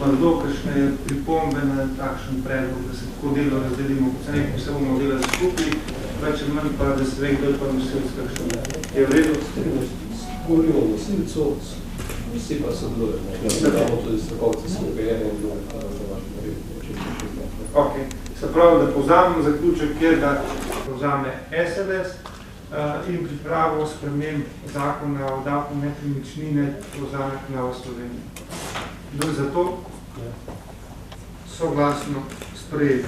kdo, kakšne pripombe na takšen predlog, da se tako delo razdelimo, kot se nekaj se bomo delali skupaj, več ali manj pa, da se ve, kdo je pa nosilc, kakšen je v redu. Govorimo o nosilcu, vsi pa so dojemo. Imamo tudi strokovci skupaj, ene in druge, za vaš narediti. Ok, se pravi, da povzamem zaključek je, da povzame SDS in pripravo sprememb zakona o davku nepremičnine povzame Nova Slovenija. Kdo je za to? Soglasno sprejeti.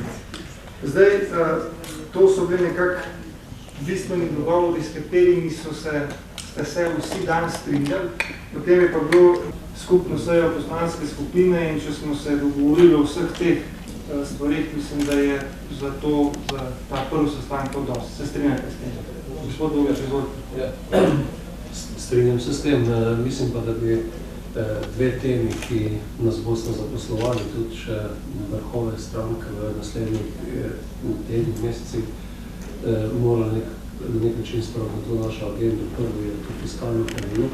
Zdaj, to so bili nekak bistveni dogovori, s katerimi ste se vsi dan strinjali, potem je pa bilo skupno sejo poslanske skupine in če smo se dogovorili o vseh teh stvarih, mislim, da je za ta prvi sestanek to dosti. Se strinjate s tem? Gospod Dolgač, izvolite. Strinjam se s tem, mislim pa, da bi dve temi, ki nas boste zaposlovali, tudi še vrhove stranke v naslednjih tednih mesecih, morali na nek način spraviti to našo agendo. Prvi je to fiskalno pravilo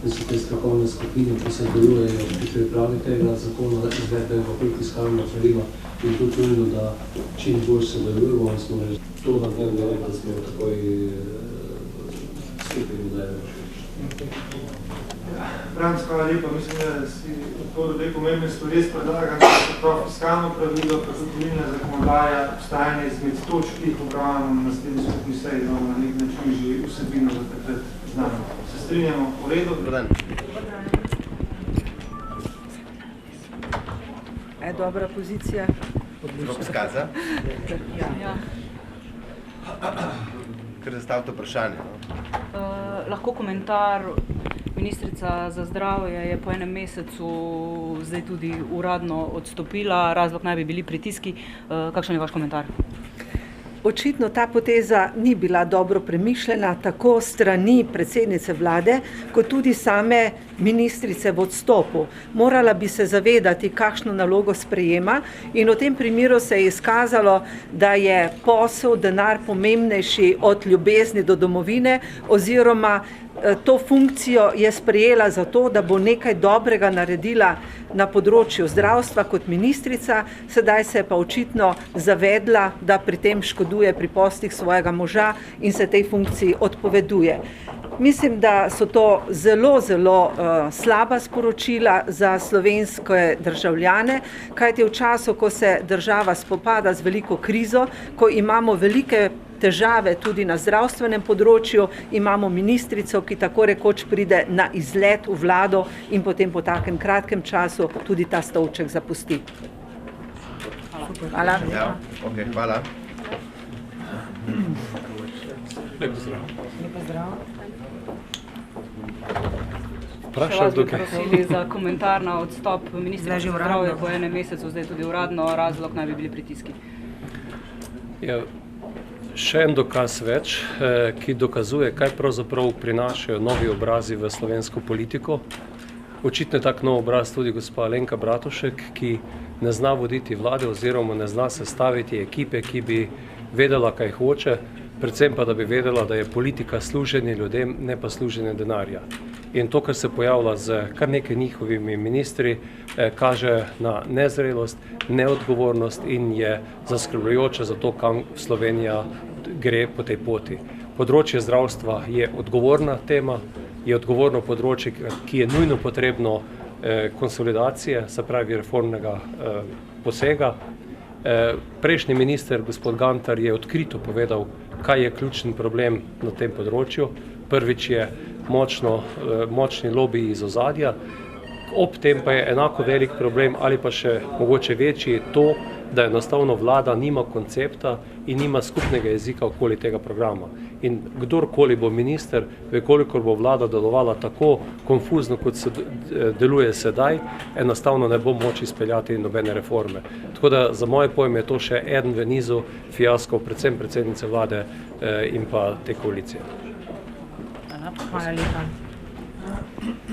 in so te strokovne skupine, ki se delujejo pri pripravi tega zakona, izvedejo v fiskalno pravilo in to čujemo, da čim bolj se delujemo in smo že to na dnevni red, da smo takoj skupili, da je Franc, hvala lepa. Mislim, da si to dve pomembne stvari predlaga, da se to fiskalno pravilo, pa tudi volilna zakonodaja, obstajanje izmed točk, ki jih obravnavamo na naslednji skupni seji, da na nek način že vsebino za takrat znamo. Se strinjamo v redu? Je dobra pozicija. Skaza? Ja. Kar zastavite vprašanje. Lahko komentar. Ministrica za zdravje je po enem mesecu zdaj tudi uradno odstopila, razlog naj bi bili pritiski. Kakšen je vaš komentar? Očitno ta poteza ni bila dobro premišljena tako strani predsednice vlade, kot tudi same ministrice v odstopu. Morala bi se zavedati, kakšno nalogo sprejema in v tem primeru se je izkazalo, da je posel, denar pomembnejši od ljubezni do domovine oziroma to funkcijo je sprejela zato, da bo nekaj dobrega naredila na področju zdravstva kot ministrica, sedaj se je pa očitno zavedla, da pri tem škoduje pri poslih svojega moža in se tej funkciji odpoveduje. Mislim, da so to zelo slaba sporočila za slovenske državljane, kajti v času, ko se država spopada z veliko krizo, ko imamo velike težave tudi na zdravstvenem področju, imamo ministrico, ki tako rekoč pride na izlet v vlado in potem po takem kratkem času tudi ta stolček zapusti. Hvala. Ja, ok, hvala. Lep zdrav. Lepo zdrav. Še vas bi prosili za komentar na odstop ministrice za zdravje po enem mesecu, zdaj tudi uradno, razlog naj bi bili pritiski. Ja, še en dokaz več, ki dokazuje, kaj pravzaprav prinašajo novi obrazi v slovensko politiko. Očitno je tak nov obraz tudi gospa Alenka Bratušek, ki ne zna voditi vlade oziroma ne zna sestaviti ekipe, ki bi vedela, kaj hoče, predvsem pa, da bi vedela, da je politika služenje ljudem, ne pa služenje denarja. In to, kar se pojavlja z kar nekaj njihovimi ministri, kaže na nezrelost, neodgovornost in je zaskrbljujoče za to, kam Slovenija gre po tej poti. Področje zdravstva je odgovorna tema, je odgovorno področje, ki je nujno potrebno konsolidacije, se pravi reformnega posega. Prejšnji minister, gospod Gantar, je odkrito povedal, kaj je ključni problem na tem področju. Prvič je močni lobiji iz ozadja, ob tem pa je enako velik problem ali pa še mogoče večji to, da enostavno vlada nima koncepta in nima skupnega jezika okoli tega programa. In kdorkoli bo minister, vekolikor bo vlada delovala tako konfuzno, kot se deluje sedaj, enostavno ne bo moč izpeljati nobene reforme. Tako da za moje pojme je to še eden v nizu fiaskov, predvsem predsednice vlade in pa te koalicije. Hvala lepa.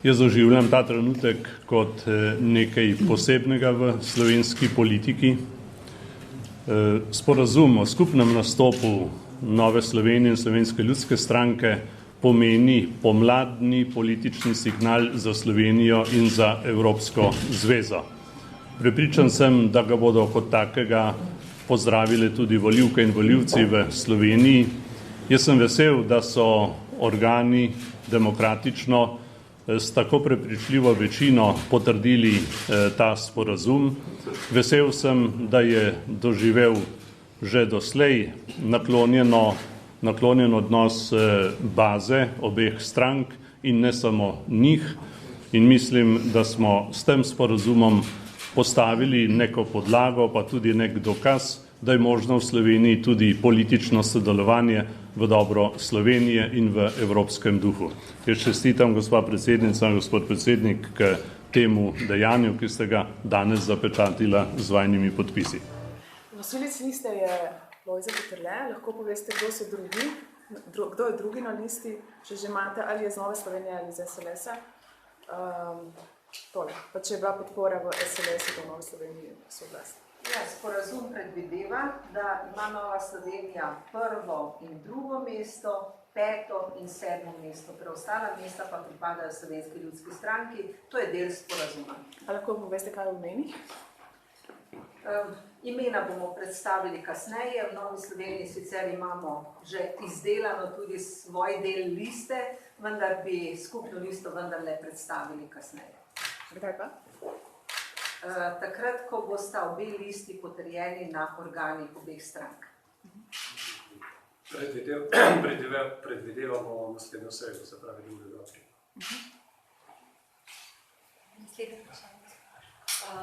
Jaz doživljam ta trenutek kot nekaj posebnega v slovenski politiki. Sporazum o skupnem nastopu Nove Slovenije in Slovenske ljudske stranke pomeni pomladni politični signal za Slovenijo in za Evropsko zvezo. Prepričan sem, da ga bodo kot takega pozdravili tudi volivke in volivci v Sloveniji. Jaz sem vesel, da so organi demokratično s tako prepričljivo večino potrdili ta sporazum. Vesel sem, da je doživel že doslej naklonjen odnos baze obeh strank in ne samo njih. In mislim, da smo s tem sporazumom postavili neko podlago, pa tudi nek dokaz, da je možno v Sloveniji tudi politično sodelovanje v dobro Slovenije in v evropskem duhu. Jaz čestitam, gospa predsednica in gospod predsednik, k temu dejanju, ki ste ga danes zapečatila z vajnimi podpisi. Nosilec liste je Lojze Peterle. Lahko poveste, kdo je drugi na listi, če že imate, ali je z Nove Slovenije ali iz SLS-a. Pa če je bila podpora v SLS-u, v Novi Sloveniji soglasna. Ja, sporazum predvideva, da ima Nova Slovenija prvo in drugo mesto, peto in sedmo mesto. Preostala mesta pa pripadajo Slovenski ljudski stranki. To je del sporazuma. A lahko poveste, kaj v imenih? Imena bomo predstavili kasneje. V Novi Sloveniji sicer imamo že izdelano tudi svoj del liste, vendar bi skupno listo vendarle predstavili kasneje. Kdaj pa? Takrat, ko bosta obe listi potrjeni na organih obeh strank. Predvidevamo naslednjo sredo, se pravi 2. aprila. Naslednje vprašanje.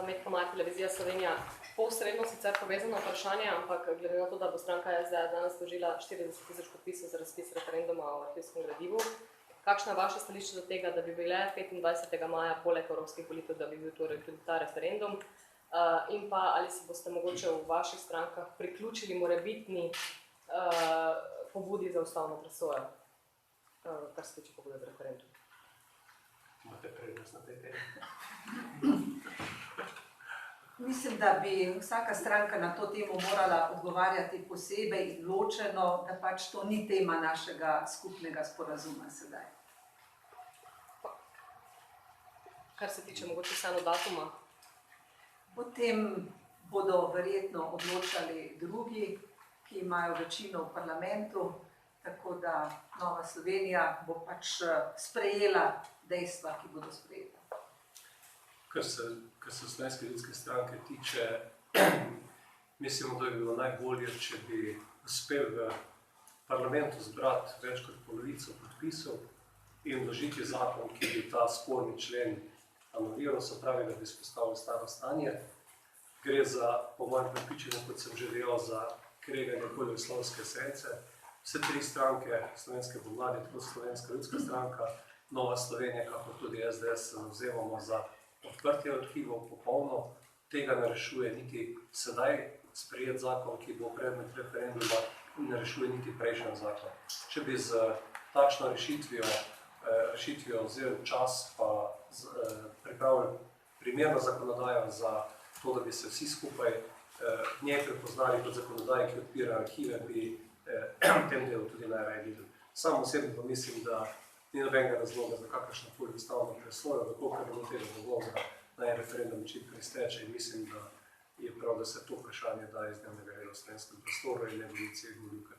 Medkomat Televizija Slovenija. Posredno sicer povezano vprašanje, ampak glede na to, da bo stranka SDS danes vložila 40.000 podpisov za razpis referenduma o arhivskem gradivu, kakšno je vaše stališče do tega, da bi bile 25. maja poleg evropskih volitev, da bi bil torej tudi ta referendum? In pa ali se boste mogoče v vaših strankah priključili morebitni pobudi za ustavno presojo, kar se tiče pobude za referendum? Imate prednost na tej temi? Mislim, da bi vsaka stranka na to temo morala odgovarjati posebej in ločeno, da pač to ni tema našega skupnega sporazuma sedaj. Kar se tiče mogoče vseeno datuma? Potem bodo verjetno odločali drugi, ki imajo večino v parlamentu, tako da Nova Slovenija bo pač sprejela dejstva, ki bodo sprejeta. Kar se Slovenske ljudske stranke tiče, mislimo, da bi bilo najbolje, če bi uspel v parlamentu zbrati več kot polovico podpisov in vložiti zakon, ki bi ta sporni člen anuliral, se pravi, da bi izpostavil staro stanje. Gre za, po mojem prepričanju, kot sem že delal, za kreganje koljoslovske sence. Vse tri stranke slovenske pomladi, tako Slovenska ljudska stranka, Nova Slovenija, kako tudi SDS, se navzemamo za odprtje arhivov popolno. Tega ne rešuje niti sedaj sprejet zakon, ki bo predmet referenduma, ne rešuje niti prejšnji zakon. Če bi z takšno rešitvijo vzel čas pa pripravil primerno zakonodajo za to, da bi se vsi skupaj njej prepoznali kot zakonodaje, ki odpira arhive, bi v tem delu tudi najraje videli. Sam osebno pa mislim, da ni nobenega razloga za kakršnokoli ustavno presojo, dokler ne bo tega dogovora, naj referendum čim prej steče, in mislim, da je prav, da se to vprašanje da iz dnevnega reda v slovenskem prostoru in ne volivci in volivke.